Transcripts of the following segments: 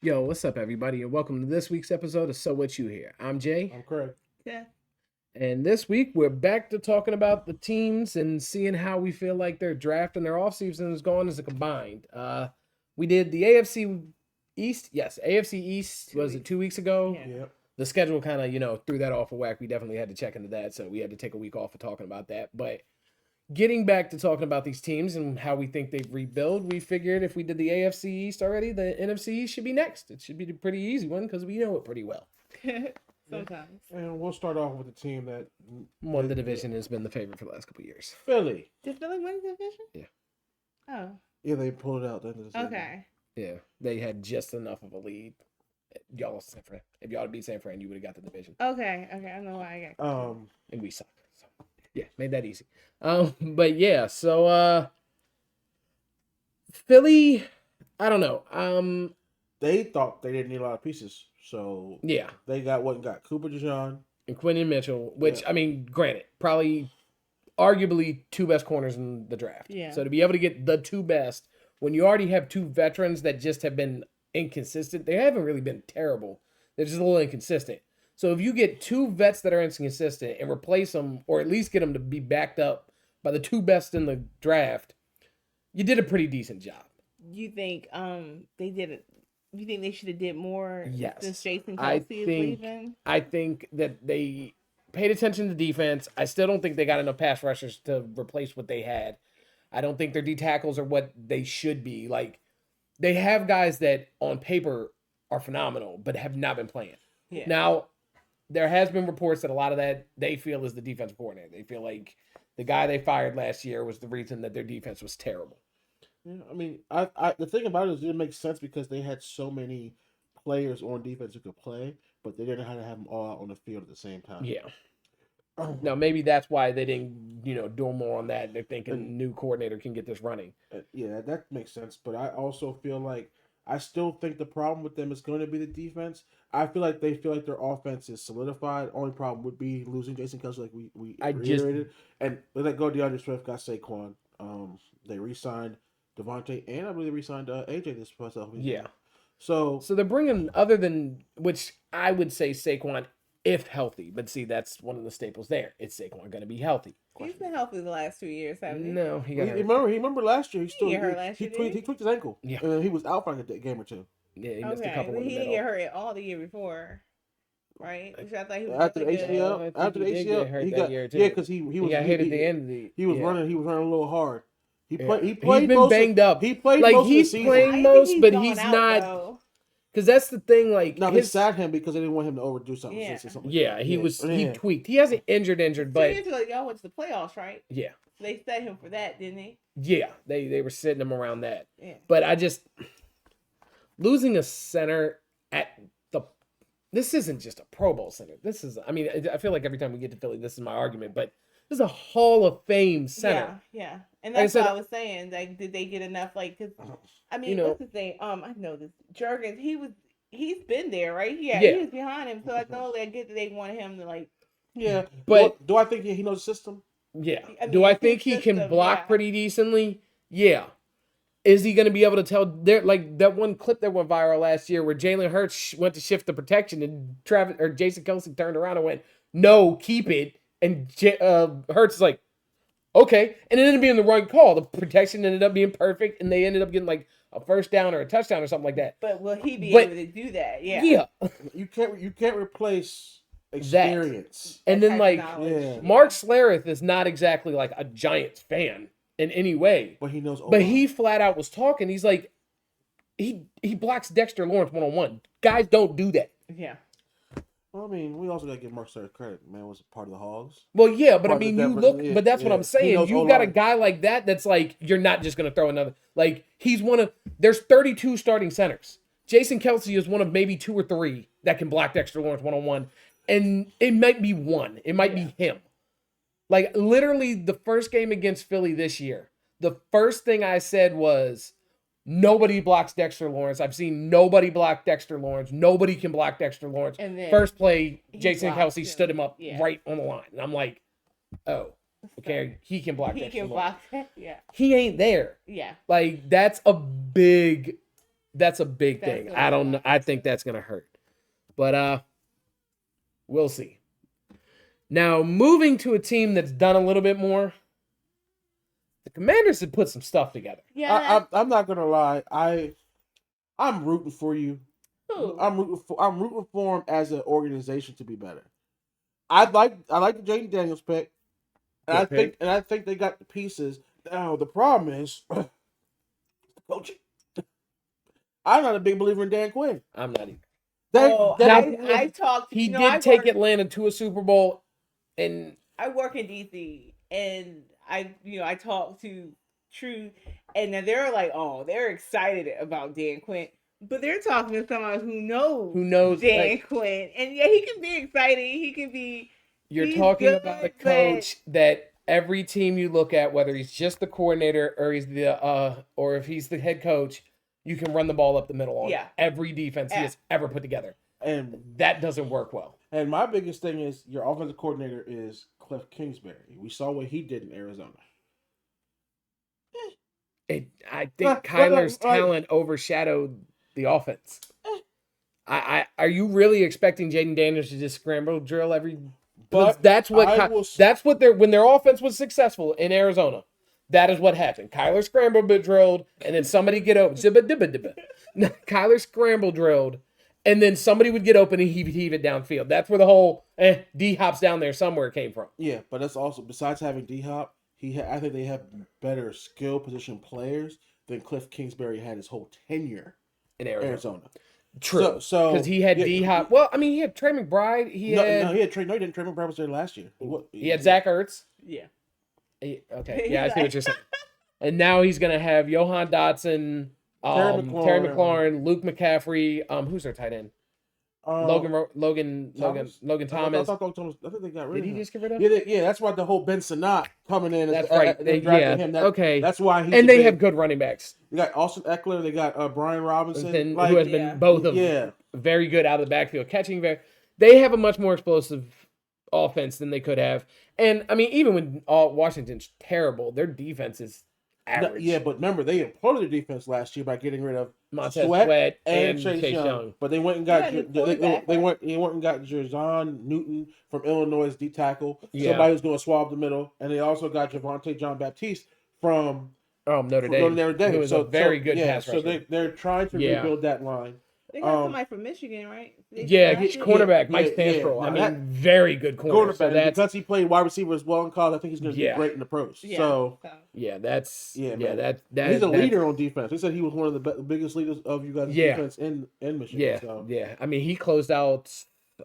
Yo, what's up, everybody, and welcome to this week's episode of So What You Hear. I'm Jay, I'm correct. Yeah. and this week we're back to talking about the teams and seeing how we feel like their draft and their offseason has gone as a combined. We did the AFC East. Yes, AFC East was it 2 weeks ago? Yeah. Yep. The schedule kind of, threw that off of whack. We definitely had to check into that, so we had to take a week off of talking about that. But getting back to talking about these teams and how we think they've rebuilt, we figured if we did the AFC East already, the NFC East should be next. It should be a pretty easy one because we know it pretty well. Sometimes. And we'll start off with the team that Won the division has been the favorite for the last couple of years. Philly. Did Philly win the division? Yeah. Oh. Yeah, they pulled it out. Then Okay. Yeah, they had just enough of a lead. Y'all, San Fran. If y'all had beat San Fran, you would have got the division, Okay. I know why I got. and we suck. So yeah, made that easy. But yeah, so Philly, I don't know. They thought they didn't need a lot of pieces, so Yeah, they got Cooper DeJean. and Quentin Mitchell, which Yeah. I mean, granted, probably, arguably two best corners in the draft. Yeah. So to be able to get the two best when you already have two veterans that just have been inconsistent, they haven't really been terrible. They're just a little inconsistent. So if you get two vets that are inconsistent and replace them, or at least get them to be backed up by the two best in the draft, you did a pretty decent job. You think they did it? You think they should have did more? Yes. Since Jason I Kelsey is think- leaving. I think that they paid attention to defense. I still don't think they got enough pass rushers to replace what they had. I don't think their D tackles are what they should be. Like, they have guys that on paper are phenomenal, but have not been playing. Yeah. Now, there has been reports that a lot of that they feel is the defensive coordinator. They feel like the guy they fired last year was the reason that their defense was terrible. Yeah, I mean, I the thing about it is it makes sense because they had so many players on defense who could play, but they didn't know how to have them all out on the field at the same time. Yeah. Now, maybe that's why they didn't, do more on that. They're thinking new coordinator can get this running. Yeah, that makes sense. But I also feel like I still think the problem with them is going to be the defense. I feel like they feel like their offense is solidified. Only problem would be losing Jason Kelsey, like we reiterated. And they let go DeAndre Swift, got Saquon. They re-signed Devontae, and I believe they re-signed AJ this past offseason. Yeah. So they're bringing, other than, which I would say Saquon, if healthy. But see, that's one of the staples there. Is Saquon going to be healthy? He's been healthy the last 2 years, haven't he? No, he got hurt. remember last year He got hurt last year, didn't he? He tweaked his ankle. Yeah. And he was out for like a game or two. Yeah, he missed a Okay, couple but in the he didn't middle. get hurt all the year before, right? Which I thought he was After the really good. ACL, I think after the he did get ACL, hurt he that got year, too. because he He was got hit at the end of the. He was yeah. running. He was running a little hard. He Yeah. played. He played. He's been most banged of, up. He played Like, most he's of the season. playing I think most, but gone he's out, not. though. Because that's the thing. Like, No, they sat him because they didn't want him to overdo something. Yeah. Something like yeah, that. he was. He Yeah. tweaked. He hasn't injured, 2 but years ago, y'all went to the playoffs, right? yeah, They set him for that, didn't they? yeah. They were sitting him around that. Yeah. But I just losing a center at the. This isn't just a Pro Bowl center. This is. I mean, I feel like every time we get to Philly, this is my argument. But this is a Hall of Fame center. Yeah. And Like I that's said- what I was saying. Like, did they get enough? Like, cause I mean, what's his name? I know this Jurgens. He's been there, right? Yeah. Yeah. He was behind him. So I know I get that they wanted him to like. Yeah, But do I think he knows the system? yeah, I do mean, I it's think his he can system, block yeah. pretty decently? Yeah. Is he going to be able to tell? There, like that one clip that went viral last year where Jalen Hurts went to shift the protection and Jason Kelsey turned around and went, "No, keep it." And Hurts is like, "Okay," and it ended up being the right call. The protection ended up being perfect, and they ended up getting like a first down or a touchdown or something like that. But will he be But- able to do that? Yeah. Yeah. You can't replace experience. And That then type like of knowledge. Yeah. Mark Schlereth is not exactly like a Giants fan in any way. But he knows. But he flat out was talking. He's like, he blocks Dexter Lawrence 1-on-1. Guys don't do that. Yeah. Well, I mean, we also got to give Mark Starr credit. Man was a part of the Hogs. Well, yeah, but I Part of mean, the you Denver- look, yeah, but that's what yeah. I'm He saying. knows You got a O-line. guy like that that's like, you're not just going to throw another. Like, he's one of, there's 32 starting centers. Jason Kelsey is one of maybe 2 or 3 that can block Dexter Lawrence 1-on-1. And it might be one. It might be him. Like, literally, the first game against Philly this year, the first thing I said was, nobody blocks Dexter Lawrence. I've seen nobody block Dexter Lawrence. Nobody can block Dexter Lawrence. And then First play, he Jason blocked Kelsey him. stood him up Yeah. right on the line. And I'm like, oh, okay, he can block He Dexter can Lawrence. block. Yeah. He ain't there. Yeah. Like, that's a big That's a big That's thing. gonna I don't know. hurt. I think that's gonna hurt. But we'll see. Now, moving to a team that's done a little bit more, the Commanders have put some stuff together. Yeah. I'm not gonna lie. I'm rooting for you. Who? I'm rooting for him as an organization to be better. I like the Jaden Daniels pick, and Good I think they got the pieces. Now the problem is coaching. I'm not a big believer in Dan Quinn. I'm not even. I talked. He you know, did I take work, Atlanta to a Super Bowl, and I work in DC, and I talk to True, and then they're like, oh, they're excited about Dan Quinn, but they're talking to someone who knows Dan like, Quinn, and yeah, he can be exciting. He can be. you're he's talking good, about a coach that every team you look at, whether he's just the coordinator or he's the or if he's the head coach, you can run the ball up the middle on every defense he has ever put together. And that doesn't work well. And my biggest thing is your offensive coordinator is Cliff Kingsbury. We saw what he did in Arizona. I think Kyler's talent overshadowed the offense. Are you really expecting Jaden Daniels to just scramble drill every? But that's what when their offense was successful in Arizona. That is what happened. Kyler scramble drilled, and then somebody get open. Kyler scramble drilled, and then somebody would get open and heave it downfield. That's where the whole D-Hop's down there somewhere came from. Yeah, but that's also, besides having D-Hop, I think they have better skill position players than Cliff Kingsbury had his whole tenure in Arizona. True. So because he had D-Hop. Well, I mean, he had Trey McBride. He didn't. Trey McBride was there last year. He had Zach Ertz. Yeah. Okay. Yeah, I see what you're saying. And now he's gonna have Johan Dotson, Terry McLaurin, Luke McCaffrey. Who's their tight end? Logan Thomas. I think they got rid of him. Did he just get rid of him? Yeah, that's why the whole Ben Sinnott coming in. That's right. Okay. That's why and they have good running backs. They got Austin Eckler. They got Brian Robinson, who has been both of them very good out of the backfield, catching They have a much more explosive offense than they could have. And, I mean, even when Washington's terrible, their defense is average. Yeah, but remember, they improved their defense last year by getting rid of Montez Sweat and Chase Young. Young. But they went and got they went and got Jerjon Newton from Illinois' D tackle, somebody who's going to swab the middle, and they also got Javonte John Baptiste from Notre Dame. Who was a very good pass rusher. So they're trying to rebuild that line. They got somebody from Michigan, right? Cornerback Mike Stansbro. I mean, very good cornerback. So because he played wide receiver as well in college, I think he's going to be great in the pros. Yeah. So that's he's a leader on defense. They said he was one of the biggest leaders of you guys' defense in Michigan. Yeah. I mean, he closed out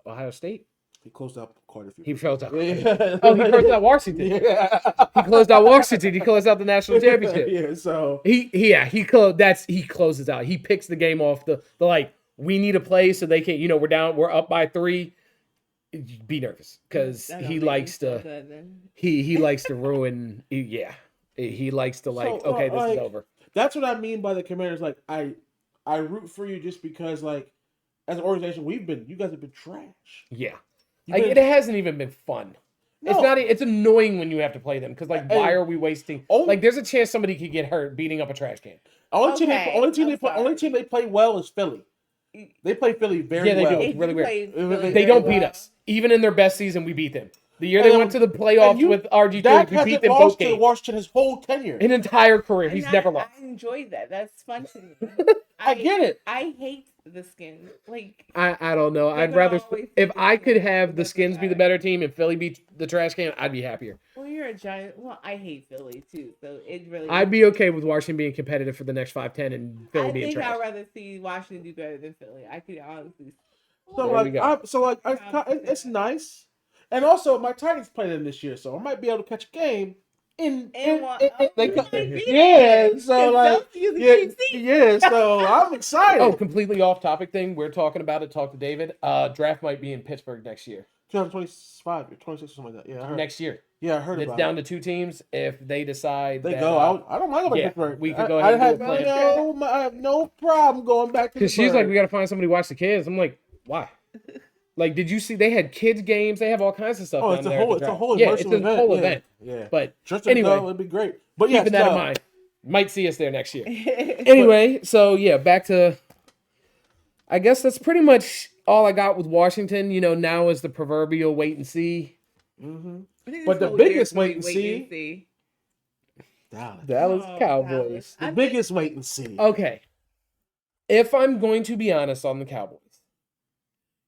Ohio State. He closed out quite a few. He closed out. He closed out Washington. Yeah. He closed out Washington. He closed out the national championship. Yeah. So he closes out. He picks the game off the like. We need a play so they can, we're up by 3. Be nervous because he likes to. He likes to ruin. He likes to this is over. That's what I mean by the Commanders. Like I root for you just because like as an organization you guys have been trash. Yeah, it hasn't even been fun. No. It's not. It's annoying when you have to play them because why are we wasting? There's a chance somebody could get hurt beating up a trash can. Only team they play well is Philly. They play Philly very well. They do. It's really weird. They don't beat us. Even in their best season, we beat them. The year they went to the playoffs with RG2, we beat them both games. Washington his whole tenure. An entire career. He's never lost. I enjoyed that. That's fun to me. I get it. I hate the Skins. I don't know. I'd rather if I could have the Skins be the better team and Philly beat the trash can, I'd be happier. Well, you're a giant. Well, I hate Philly too, so it really. I'd be okay with Washington being competitive for the next 5-10 and Philly being trash. I'd rather see Washington do better than Philly. I could honestly. It's nice, and also my Titans play them this year, so I might be able to catch a game. So I'm excited. Oh, completely off topic thing. We're talking about it. Talk to David. Draft might be in Pittsburgh next year. 2025 or 26 or something like that. Yeah, I heard. Next year. Yeah, I heard it's down to 2 teams. If they decide I don't mind going to Pittsburgh. We could go ahead and do a plan. I have no problem going back to Pittsburgh. Because she's like, we got to find somebody to watch the kids. I'm like, why? Like, did you see they had kids games? They have all kinds of stuff. It's a whole immersive event. Yeah. But just anyway, it'd be great. But keeping that in mind. Might see us there next year. Anyway, so yeah, back to. I guess that's pretty much all I got with Washington. Now is the proverbial wait and see. Mm-hmm. I think But this the whole biggest year's wait and and see. Dallas. Dallas Oh, Cowboys. Dallas. The biggest wait and see. Okay. If I'm going to be honest on the Cowboys,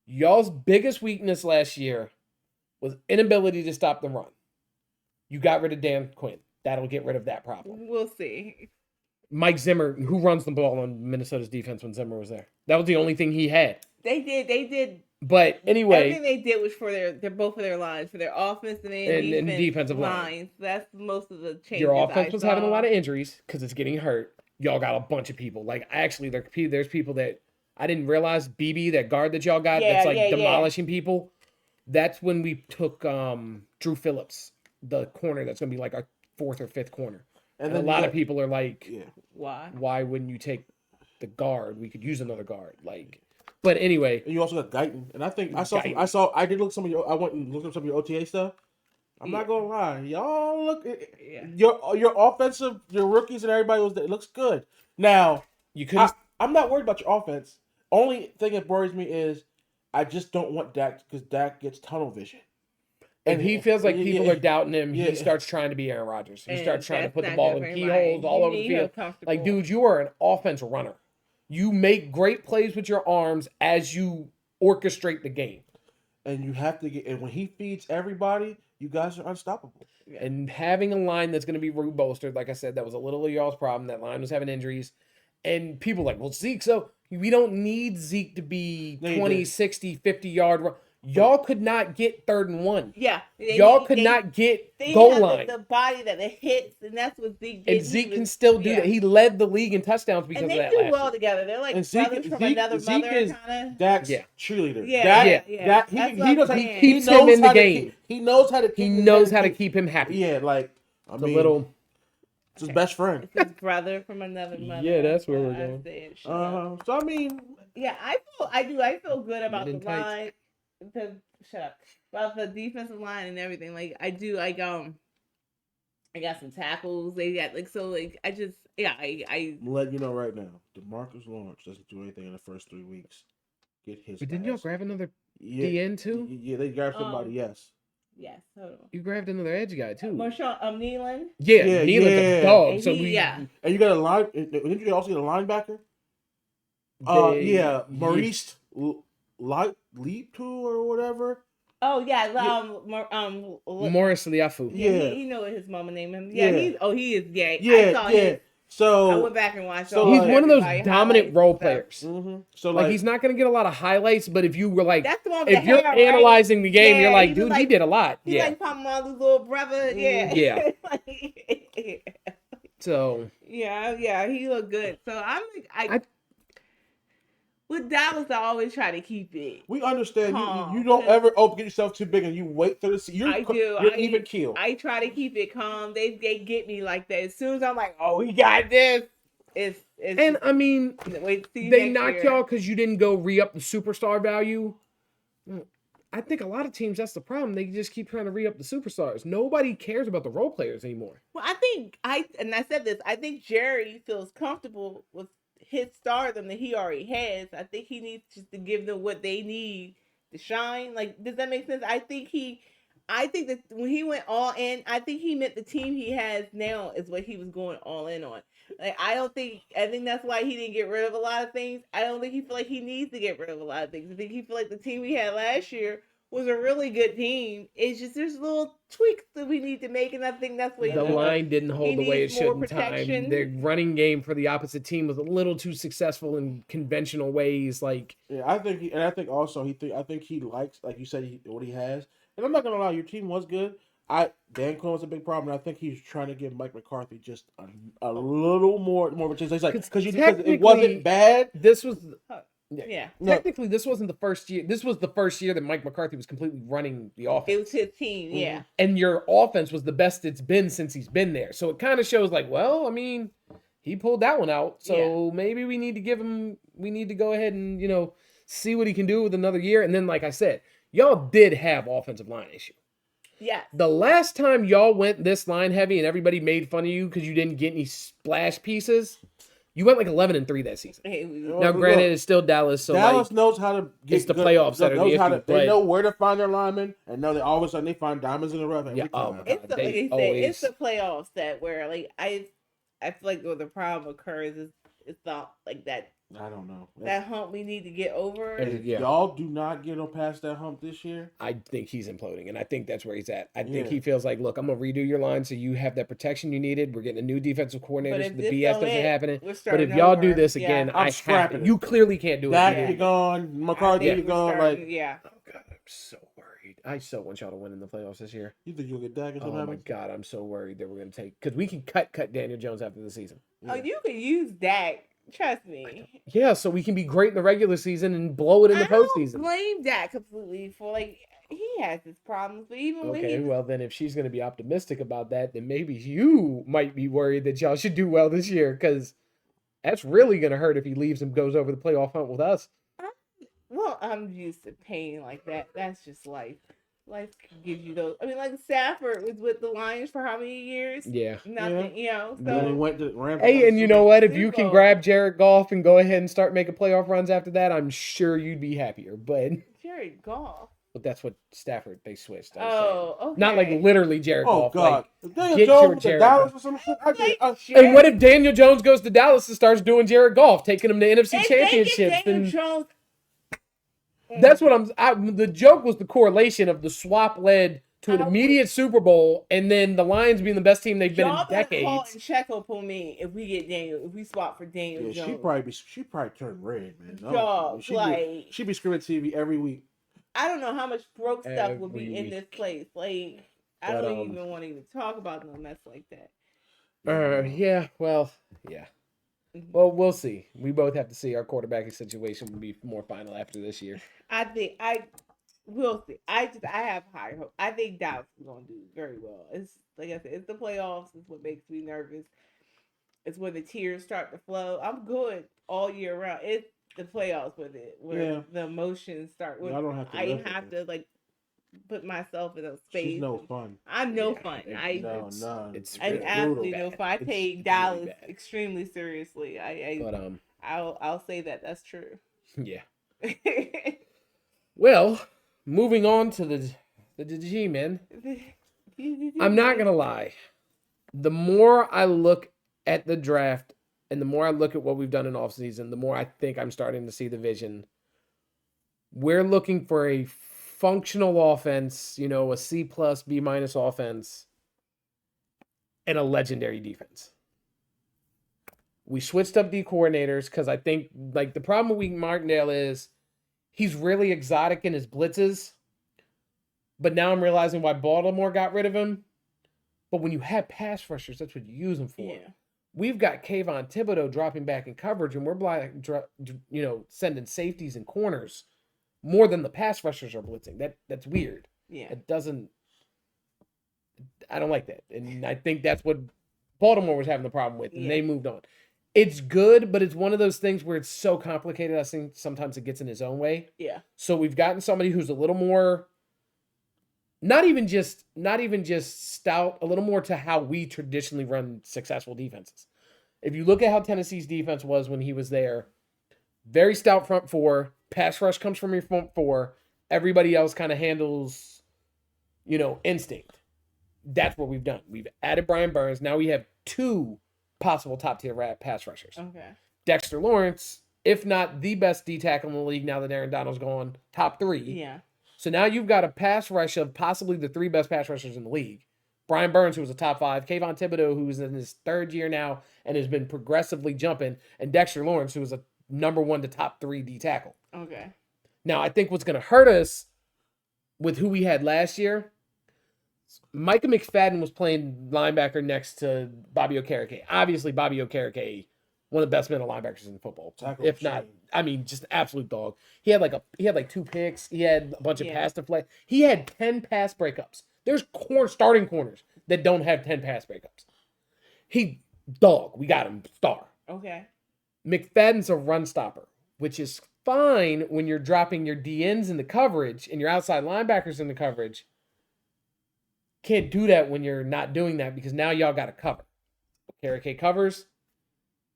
y'all's biggest weakness last year was inability to stop the run. You got rid of Dan Quinn. That'll get rid of that problem. We'll see. Mike Zimmer, who runs the ball on Minnesota's defense when Zimmer was there. That was the only thing he had. They did. But anyway, everything they did was for their both of their lines, for their offense and defensive lines. line. That's most of the changes. Your offense was having a lot of injuries because it's getting hurt. Y'all got a bunch of people. Like, actually, there's people that I didn't realize. BB, that guard that y'all got, that's demolishing people. That's when we took Drew Phillips, the corner that's going to be like our fourth or fifth corner. And a lot of people are like, why wouldn't you take the guard? We could use another guard. But anyway. And you also got Guyton. And I think I did look at some of your, I went and looked up some of your OTA stuff. I'm not going to lie. Y'all look, your offensive, your rookies and everybody it looks good. Now, I'm not worried about your offense. Only thing that worries me is I just don't want Dak because Dak gets tunnel vision. And he feels like people are doubting him. He starts trying to be Aaron Rodgers. He starts trying to put the ball in keyholes all over the field. Like, dude, you are an offense runner. You make great plays with your arms as you orchestrate the game. And you have to and when he feeds everybody, you guys are unstoppable. And having a line that's going to be bolstered, like I said, that was a little of y'all's problem. That line was having injuries. And people are like, well, Zeke, so we don't need Zeke to be 20, 60, 50-yard run. Y'all could not get 3rd and 1. Yeah. Y'all could not get goal line. The body that it hits, and that's what Zeke did. And Zeke can still do that. He led the league in touchdowns because of that last year. And they do well together. They're like brothers from another mother, kind of. Dak's cheerleader. Yeah. He keeps him in the game. He knows how to keep him happy. Yeah, It's his best friend. It's his brother from another mother. Yeah, that's where we're going. So I mean, I feel good about the line. About the defensive line and everything. Like, I do. I got some tackles. They got I let you know right now. DeMarcus Lawrence doesn't do anything in the first 3 weeks. Get his. But didn't y'all grab another DN too? Yeah, they grabbed somebody. Yes. Yes. Hold on. You grabbed another edge guy too. Marshawn Nealon. Yeah, Nealon's a dog. And so and you got a line. Didn't you also get a linebacker? Maurice Leap or whatever. Oh yeah, Morris Liafu. Yeah, he know what his mama named him. Yeah, he is gay. Yeah. So I went back and watched. So he's one of those dominant role players. Mm-hmm. So he's not going to get a lot of highlights, but if you were like, that's the one if you're analyzing the game, you're like, dude, he did a lot. He's like Papa Marley's little brother. Yeah. So. Yeah, he looked good. So I'm like, with Dallas, I always try to keep it. We understand you don't ever get yourself too big and you wait till the season. You're even keel. I try to keep it calm. They get me like that. As soon as I'm like, oh, we got this. And I mean, they knocked y'all because you didn't go re-up the superstar value. I think a lot of teams, that's the problem. They just keep trying to re-up the superstars. Nobody cares about the role players anymore. Well, I said this. I think Jerry feels comfortable with his stardom that he already has. I think he needs just to give them what they need to shine. Like, does that make sense? I think that when he went all in, I think he meant the team he has now is what he was going all in on. Like, I think that's why he didn't get rid of a lot of things. I don't think he feel like he needs to get rid of a lot of things. I think he feel like the team we had last year was a really good team. It's just there's little tweaks that we need to make, and I think that's what the line didn't hold the way it should in time. Their running game for the opposite team was a little too successful in conventional ways. Like, yeah, I think he likes, like you said, what he has. And I'm not gonna lie, your team was good. Dan Quinn was a big problem, and I think he's trying to give Mike McCarthy just a little more of a chance. He's like, because it wasn't bad. This was. Yeah. Technically, this wasn't the first year. This was the first year that Mike McCarthy was completely running the offense. It was his team, yeah. And your offense was the best it's been since he's been there. So it kind of shows like, well, I mean, he pulled that one out. So maybe we need to go ahead and, see what he can do with another year. And then, like I said, y'all did have offensive line issue. Yes. The last time y'all went this line heavy and everybody made fun of you because you didn't get any splash pieces, you went like 11-3 that season. Now, granted, it's still Dallas, so Dallas like, knows how to get it's the playoffs that are the issue, they know where to find their linemen, and now all of a sudden they find diamonds in the rough every time. It's the, like you said, it's the playoffs that where like I feel like where the problem occurs is it's not like that. I don't know. That hump we need to get over. If y'all do not get on past that hump this year, I think he's imploding, and I think that's where he's at. I think he feels like, look, I'm gonna redo your line so you have that protection you needed. We're getting a new defensive coordinator, so the BS doesn't happen. But if y'all do this again, I'm scrapping. You clearly can't do it. Dak, you're gone. McCarthy, you're gone. Like, oh god, I'm so worried. I so want y'all to win in the playoffs this year. You think you'll get Dak? Oh my god, I'm so worried that we're gonna take because we can cut Daniel Jones after the season. Oh, you can use Dak. Trust me. Yeah, so we can be great in the regular season and blow it in the postseason. I don't blame Dak completely for like he has his problems, but even when well then if she's going to be optimistic about that, then maybe you might be worried that y'all should do well this year because that's really going to hurt if he leaves and goes over the playoff hunt with us. Well, I'm used to pain like that. That's just life. Life gives you those. I mean, like Stafford was with the Lions for how many years? Yeah. Nothing, you know. So then he went to Rams. Hey, and you know what? If you can grab Jared Goff and go ahead and start making playoff runs after that, I'm sure you'd be happier. But Jared Goff. But that's what Stafford they switched. Okay. Not like literally Jared Goff. God. Like, Daniel Jones to Dallas or some shit. And what if Daniel Jones goes to Dallas and starts doing Jared Goff, taking him to NFC championships? Daniel Jones. That's what the joke was the correlation of the swap led to an immediate Super Bowl and then the Lions being the best team they've been in decades. Call and check up on me if we get Daniel, if we swap for Daniel Jones. She probably turned red, man. No, she'd be screaming TV every week. I don't know how much broke stuff would be in this place. Like I don't even want to even talk about no mess like that. Well, we'll see. We both have to see. Our quarterbacking situation will be more final after this year. We'll see. I have high hope. I think Dallas is going to do very well. It's like I said, it's the playoffs. It's what makes me nervous. It's when the tears start to flow. I'm good all year round. It's the playoffs with it, where the emotions start. I have to like put myself in a space. She's no fun. I'm no fun. It's absolutely no fun. I take Dallas extremely seriously. I'll say that that's true. Yeah. Well, moving on to the G-men. I'm not gonna lie. The more I look at the draft and the more I look at what we've done in offseason, the more I think I'm starting to see the vision. We're looking for a functional offense, a C+, B- offense, and a legendary defense. We switched up D coordinators because I think like the problem with Martindale is he's really exotic in his blitzes. But now I'm realizing why Baltimore got rid of him. But when you have pass rushers, that's what you use them for. Yeah. We've got Kayvon Thibodeau dropping back in coverage, and we're sending safeties and corners more than the pass rushers are blitzing. That's weird. Yeah. I don't like that. And I think that's what Baltimore was having the problem with, and they moved on. It's good, but it's one of those things where it's so complicated. I think sometimes it gets in his own way. Yeah. So we've gotten somebody who's a little more, not even just stout, a little more to how we traditionally run successful defenses. If you look at how Tennessee's defense was when he was there, very stout front four, pass rush comes from your front four, everybody else kind of handles, instinct. That's what we've done. We've added Brian Burns. Now we have two possible top-tier pass rushers. Okay. Dexter Lawrence, if not the best D tackle in the league now that Aaron Donald's gone, top 3. Yeah. So now you've got a pass rush of possibly the 3 best pass rushers in the league. Brian Burns, who was a top 5, Kayvon Thibodeau, who's in his 3rd year now and has been progressively jumping, and Dexter Lawrence, who was a number 1 to top 3 D tackle. Okay. Now, I think what's going to hurt us with who we had last year, Micah McFadden was playing linebacker next to Bobby Okereke. Obviously, Bobby Okereke, one of the best middle linebackers in football. If not, just an absolute dog. He had like 2 picks. He had a bunch of pass deflect. He had 10 pass breakups. There's starting corners that don't have 10 pass breakups. We got him, star. Okay. McFadden's a run stopper, which is fine when you're dropping your DNs into coverage and your outside linebackers into coverage. Can't do that when you're not doing that because now y'all got to cover. Kerry K covers.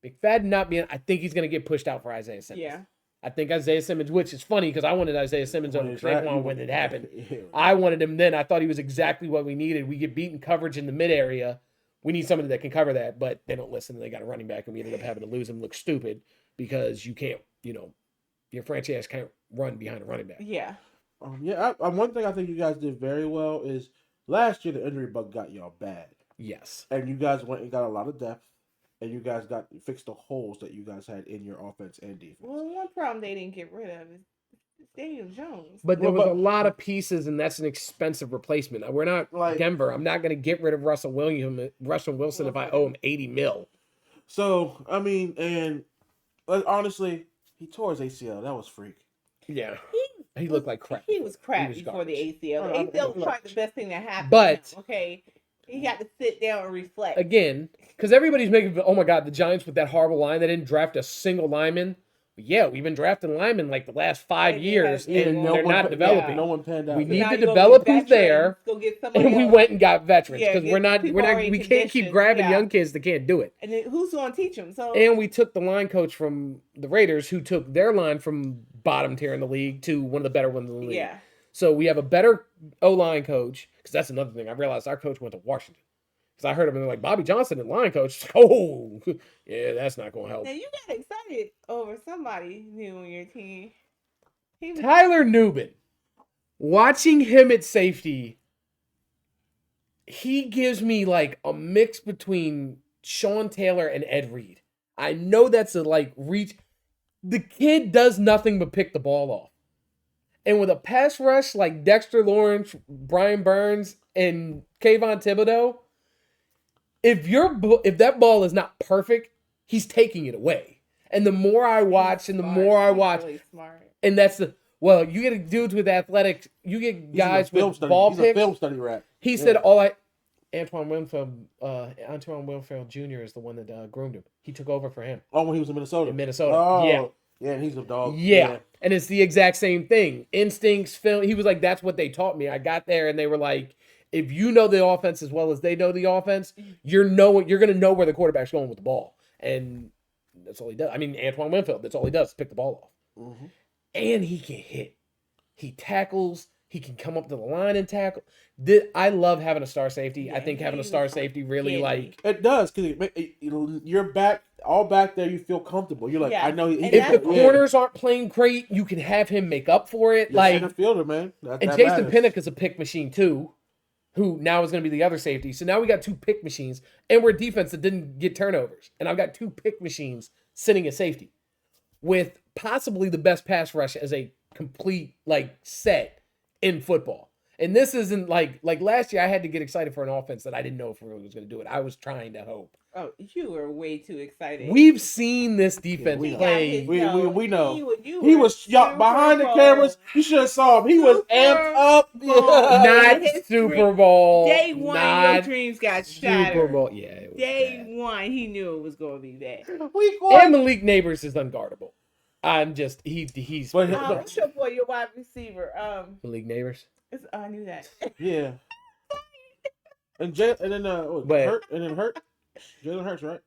McFadden not being, I think he's going to get pushed out for Isaiah Simmons. Yeah. I think Isaiah Simmons, which is funny because I wanted Isaiah Simmons over Traquan when it happened. Yeah. I wanted him then. I thought he was exactly what we needed. We get beaten coverage in the mid area. We need somebody that can cover that, but they don't listen. They got a running back, and we ended up having to lose him. Look stupid because you can't, your franchise can't run behind a running back. Yeah. One thing I think you guys did very well is last year the injury bug got y'all bad. Yes. And you guys went and got a lot of depth, and you guys fixed the holes that you guys had in your offense and defense. Well, one problem they didn't get rid of is Daniel Jones. But there was a lot of pieces, and that's an expensive replacement. We're not like Denver. I'm not going to get rid of Russell Wilson if I owe him $80 million. So, I mean, and honestly, he tore his ACL. That was freak. Yeah. He looked like crap. He was crap before garbage. the ACL. The ACL was probably the best thing that happened But to him, okay? He got to sit down and reflect. Again, because everybody's making, oh my God, the Giants with that horrible line, they didn't draft a single lineman. Yeah, we've been drafting linemen like the last 5 years, and they're not developing. Yeah. No one panned out. We need to develop who's there, and we went and got veterans because we can't keep grabbing young kids that can't do it. And then who's going to teach them? And we took the line coach from the Raiders, who took their line from bottom tier in the league to one of the better ones in the league. Yeah. So we have a better O-line coach, because that's another thing. I realized our coach went to Washington. Because I heard him like, Bobby Johnson and line coach. Oh, yeah, that's not going to help. Now, you got excited over somebody new on your team. Tyler Nubin. Watching him at safety, he gives me like a mix between Sean Taylor and Ed Reed. I know that's a reach. The kid does nothing but pick the ball off. And with a pass rush like Dexter Lawrence, Brian Burns, and Kayvon Thibodeau, if that ball is not perfect, he's taking it away. And the more I watch, and the more I watch, really smart. And that's you get dudes with athletics, you get guys with ball picks. He's a film study rat. He said Antoine Winfield Jr. is the one that groomed him. He took over for him. Oh, when he was in Minnesota. Oh, yeah. Yeah, and he's a dog. Yeah. And it's the exact same thing. Instincts, film. He was like, that's what they taught me. I got there and they were like, if you know the offense as well as they know the offense, you're going to know where the quarterback's going with the ball. And that's all he does. I mean, Antoine Winfield, that's all he does, pick the ball off. Mm-hmm. And he can hit. He tackles. He can come up to the line and tackle. I love having a star safety. Yeah, I think having a star safety really it does, because you're back there. You feel comfortable. You're like, I know. If the corners aren't playing great, you can have him make up for it. Center fielder, man. Jason Pinnock is a pick machine too, who now is going to be the other safety. So now we got two pick machines, and we're a defense that didn't get turnovers. And I've got two pick machines sitting at safety, with possibly the best pass rush as a complete set in football. And this isn't like last year I had to get excited for an offense that I didn't know if we was going to do it. I was trying to hope. Oh, you were way too excited. We've seen this defense play. We know. He was behind the cameras. You should have saw him. He was amped up. Not Super Bowl. Day one, your dreams got shattered. Super Bowl. Yeah. Day one, he knew it was going to be bad. And Malik Neighbors is unguardable. I'm just he's. What's your boy, your wide receiver? Malik Neighbors. I knew that. Yeah. And then Hurt. Jalen Hurts, right?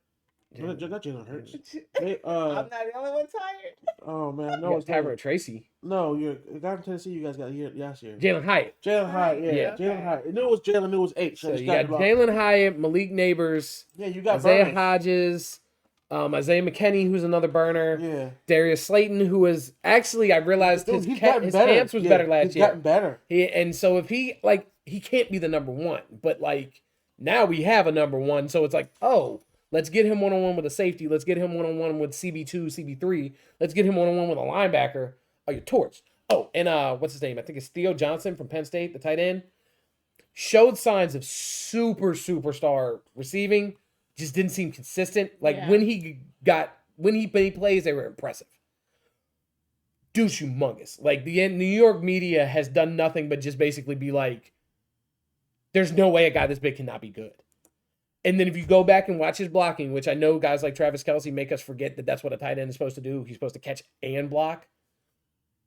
Not Jalen Hurts. I'm not the only one tired. Oh man, no, it's Tyrone Tracy. No, you're the guy from Tennessee. You guys got here last year. Jalen Hyatt. Jalen Hyatt, yeah. Jalen Hyatt. I knew it was Jalen. I knew it was 8. So you got Jalen Hyatt, Malik Neighbors. Yeah, you got Isaiah Hodges. Isaiah McKinney, who's another burner. Yeah. Darius Slayton, who was actually, I realized his hands was better last year. He's gotten better. And so if he can't be the number one, but now we have a number one. So it's let's get him one-on-one with a safety. Let's get him one-on-one with CB2, CB3. Let's get him one-on-one with a linebacker. Oh, you're torched. Oh, and what's his name? I think it's Theo Johnson from Penn State, the tight end. Showed signs of superstar receiving. Just didn't seem consistent. When he plays, they were impressive. Dude's humongous. The New York media has done nothing but just basically be like, there's no way a guy this big cannot be good. And then if you go back and watch his blocking, which I know guys like Travis Kelce make us forget that that's what a tight end is supposed to do. He's supposed to catch and block.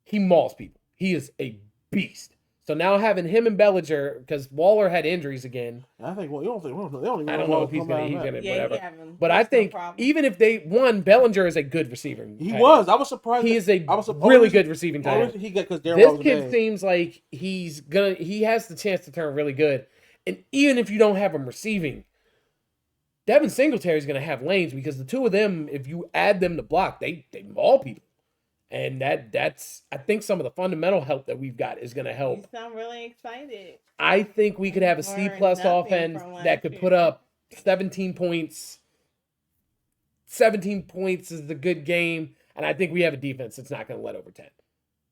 He mauls people. He is a beast. So now having him and Bellinger, because Waller had injuries again. I think. Well, you don't think. They don't even I don't know if he's gonna whatever. But I think even if Bellinger is a good receiver. He was. I was surprised. He is a really good receiving tight end. He got because this kid seems like he has the chance to turn really good. And even if you don't have him receiving, Devin Singletary is going to have lanes because the two of them, if you add them to block, they maul people. And that's I think some of the fundamental help that we've got is going to help. You sound really excited. I think we could have a C+ offense that could put up 17 points. 17 points is a good game, and I think we have a defense that's not going to let over 10.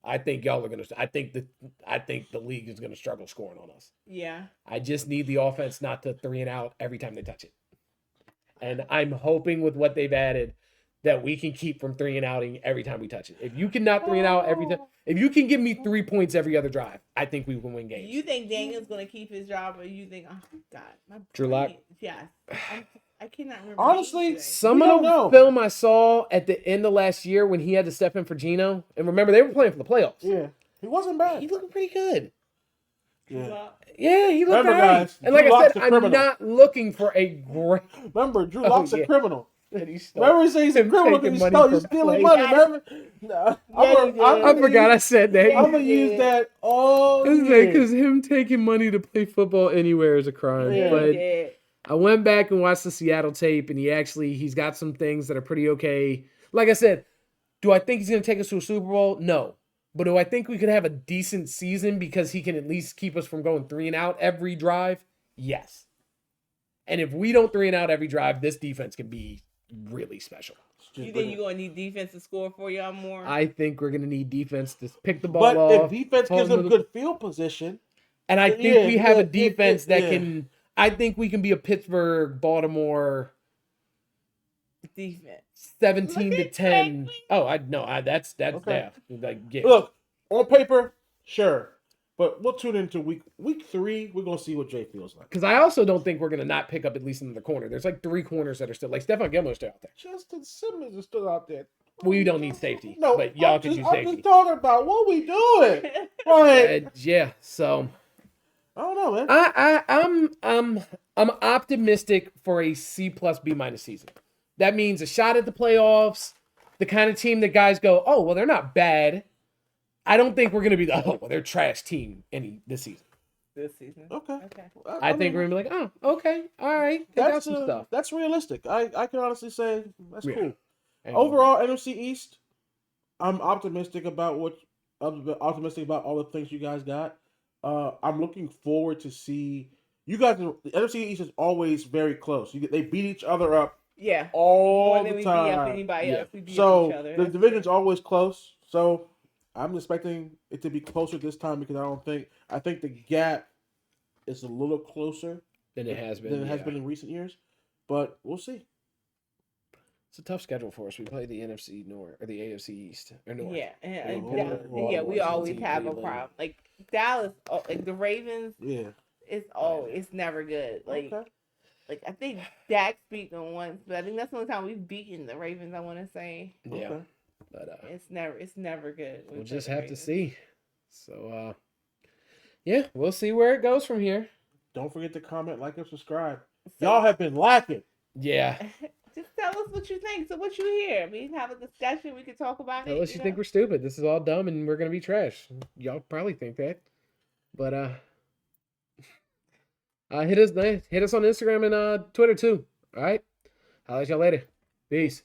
I think y'all are going to. I think the league is going to struggle scoring on us. Yeah. I just need the offense not to 3 and out every time they touch it. And I'm hoping with what they've added that we can keep from 3 and outing every time we touch it. If you cannot 3 and out every time, if you can give me 3 points every other drive, I think we will win games. Do you think Daniel's going to keep his job, or you think, oh God, my Drew Lock? Yes. I cannot remember. Honestly, some of the film I saw at the end of last year when he had to step in for Geno, and remember they were playing for the playoffs. Yeah, he wasn't bad. He looked pretty good. Yeah, he looked all right. Guys, and like I said, I'm not looking for a great. Remember, Drew Lock's a criminal. Remember he said he's a criminal because he's stealing money. Remember? No, I forgot I said that. I'm gonna use that all year. Because him taking money to play football anywhere is a crime. Yeah. But I went back and watched the Seattle tape, and he's got some things that are pretty okay. Like I said, do I think he's gonna take us to a Super Bowl? No. But do I think we could have a decent season because he can at least keep us from going 3 and out every drive? Yes. And if we don't 3 and out every drive, this defense can be really special. You think you're going to need defense to score for y'all more? I think we're going to need defense to pick the ball off. But if defense gives them good field position. And I think we have a defense that can... I think we can be a Pittsburgh, Baltimore... defense. 17-10. Oh, that's okay. Yeah. Look, on paper, sure. But we'll tune into week 3. We're going to see what Jay feels like. Because I also don't think we're going to not pick up at least another corner. There's like 3 corners that are still... Like, Stephon Gilmore's still out there. Justin Simmons is still out there. We don't need safety. No, but y'all can use safety. I'm just talking about what we doing. Like, yeah, so... I don't know, man. I'm optimistic for a C+ B- season. That means a shot at the playoffs, the kind of team that guys go, oh, well, they're not bad. I don't think we're going to be they're trash team this season. This season. Okay. I think we're going to be like, oh, okay, all right. That's some stuff. That's realistic. I can honestly say that's cool. And overall, NFC East, I'm optimistic about all the things you guys got. I'm looking forward to see you guys. The NFC East is always very close. They beat each other up. Yeah, all more than the we time. beat up anybody else. We beat so up each other. The division's always close. So I'm expecting it to be closer this time because I think the gap is a little closer than it has been in recent years. But we'll see. It's a tough schedule for us. We play the NFC North or the AFC East or North. Yeah, we always have a problem. Like Dallas, like the Ravens. Yeah, it's never good. Like. Okay. Like, I think Dak's beaten them once, but I think that's the only time we've beaten the Ravens, I want to say. Yeah. Okay. But it's never good. We'll just have to see. So, yeah, we'll see where it goes from here. Don't forget to comment, like, and subscribe. Y'all have been lacking. Yeah. Just tell us what you think. So what you hear? We can have a discussion. We can talk about it. Unless you think we're stupid. This is all dumb and we're going to be trash. Y'all probably think that. But, hit us on Instagram and Twitter too. All right. I'll let y'all later. Peace.